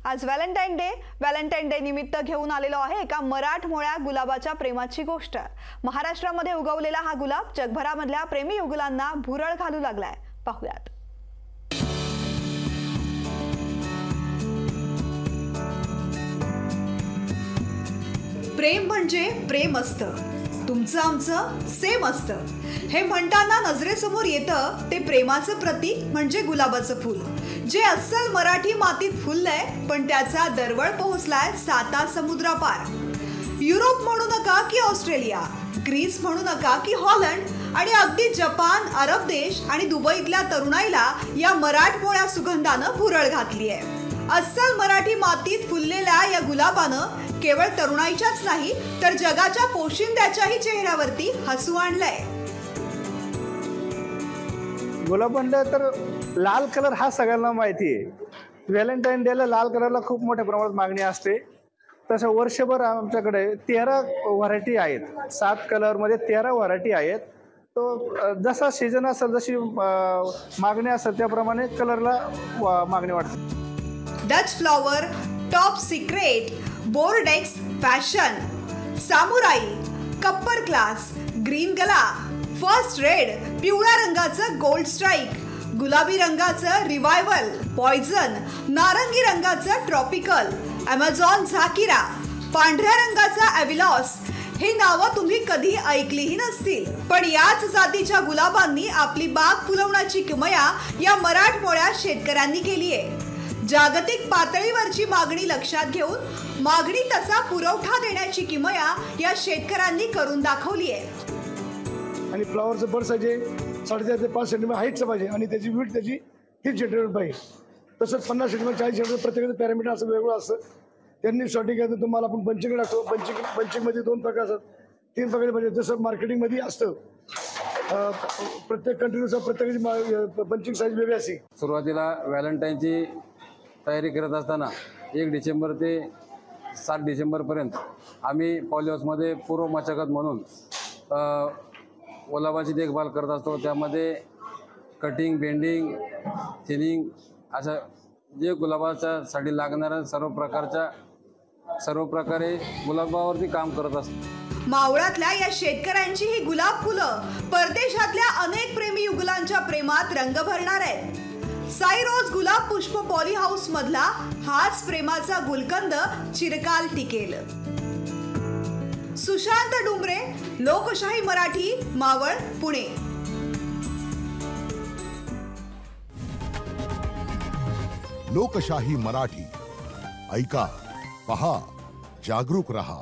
आज Valentine day निमित्त घेऊन आलेलो आहे एका मराठमोळ्या गुलाबाच्या प्रेमाची गोष्ट। महाराष्ट्रामध्ये उगवलेला हा गुलाब जगभरामधल्या प्रेमी युगुलांना भुरळ घालू लागलाय। पाहूयात। प्रेम म्हणजे प्रेम असतं, तुमचं आमचं सेम असतं हे म्हणताना नजरेसमोर येतं ते प्रेमाचं प्रतीक म्हणजे गुलाबाचं फूल, जे अस्सल मराठी मातीत फुललंय पण त्याचा दरवळ पोहोचलाय 7 समुद्रापार। युरोप म्हणू नका की ऑस्ट्रेलिया, ग्रीस म्हणू नका की हॉलंड आणि अगदी जपान, अरब देश आणि दुबईतल्या तरुणाईला या मराठमोळ्या सुगंधानं भुरळ घातली आहे। अस्सल मराठी मातीत फुललेल्या या गुलाबानं केवळ तरुणाईच्याच नाही तर जगाच्या पोशिंद्याच्याही चेहऱ्यावरती हसू आणलंय। गुलाब म्हणलं तर लाल कलर हा सगळ्यांना माहिती आहे। व्हॅलेंटाईन डेला लाल कलरला खूप मोठ्या प्रमाणात मागणी असते। तसं वर्षभर आमच्याकडे 13 व्हरायटी आहेत, 7 कलरमध्ये 13 व्हरायटी आहेत। तो जसा सीजन असेल, जशी मागणी असेल त्याप्रमाणे कलरला मागणी वाढते। Dutch flower, top secret, Bordeaux, fashion, samurai, copper class, green gala, first red, पिवळ्या रंगाचं गोल्ड स्ट्राइक, गुलाबी रंगाचं रिवायवल, पॉइझन, नारंगी रंगाचं ट्रॉपिकल, अमेझॉन झाकिरा, पांढऱ्या रंगाचा एव्हिलॉस ही नावं तुम्ही कधी ऐकलीही नसतील, पण याच जातीच्या गुलाबांनी आपली बाग फुलवण्याची किमया या मराठमोळ्या शेतकऱ्यांनी केली आहे। जागतिक पातळीवरची मागणी लक्षात घेऊन मागणी तसा पुरवठा देण्याची किमया या शेतकऱ्यांनी करून दाखवली आहे। आणि फ्लॉवरचं बर्ड साईज 4.5 ते 5 सेंटीमीटर हाईटचं पाहिजे आणि त्याची विड्थ त्याची 3 सेंटीमीटर पाहिजे। तसंच 50 सेंटीमीटर 40 सेंटीमीटर प्रत्येकाचं पॅरामीटर असं वेगळं असतं। त्यांनी शॉर्टिंग केलं तुम्हाला आपण पंचिंग टाकतो। पंचिंगमध्ये 2 प्रकार असतात, 3 प्रकार पाहिजे। जसं मार्केटिंगमध्ये असतं, प्रत्येक कंट्रीनुसार प्रत्येकाची पंचिंग साईज वेगळी असते। सुरुवातीला व्हॅलेंटाईनची तयारी करत असताना 1 डिसेंबर ते 7 डिसेंबरपर्यंत आम्ही पॉलिहाऊसमध्ये पूर्व मशागत म्हणून गुलाबाची देखभाल करत असतो। त्यामध्ये कटिंग, बेंडिंग, थिनिंग अशा जे गुलाबाच्यासाठी लागणाऱ्या सर्व प्रकारे गुलाबावरती काम करत असतो। मावळातल्या या शेतकऱ्यांची ही गुलाब फुलं परदेशातल्या अनेक प्रेमी युगुलांच्या प्रेमात रंग भरणार आहेत। साई रोज गुलाब पुष्प पॉली हाऊस मधला हाच प्रेमाचा गुलकंद चिरकाल टिकेल। सुशांत डुंबरे, लोकशाही मराठी, मावळ, पुणे। लोकशाही मराठी, ऐका, पहा, जागरूक रहा।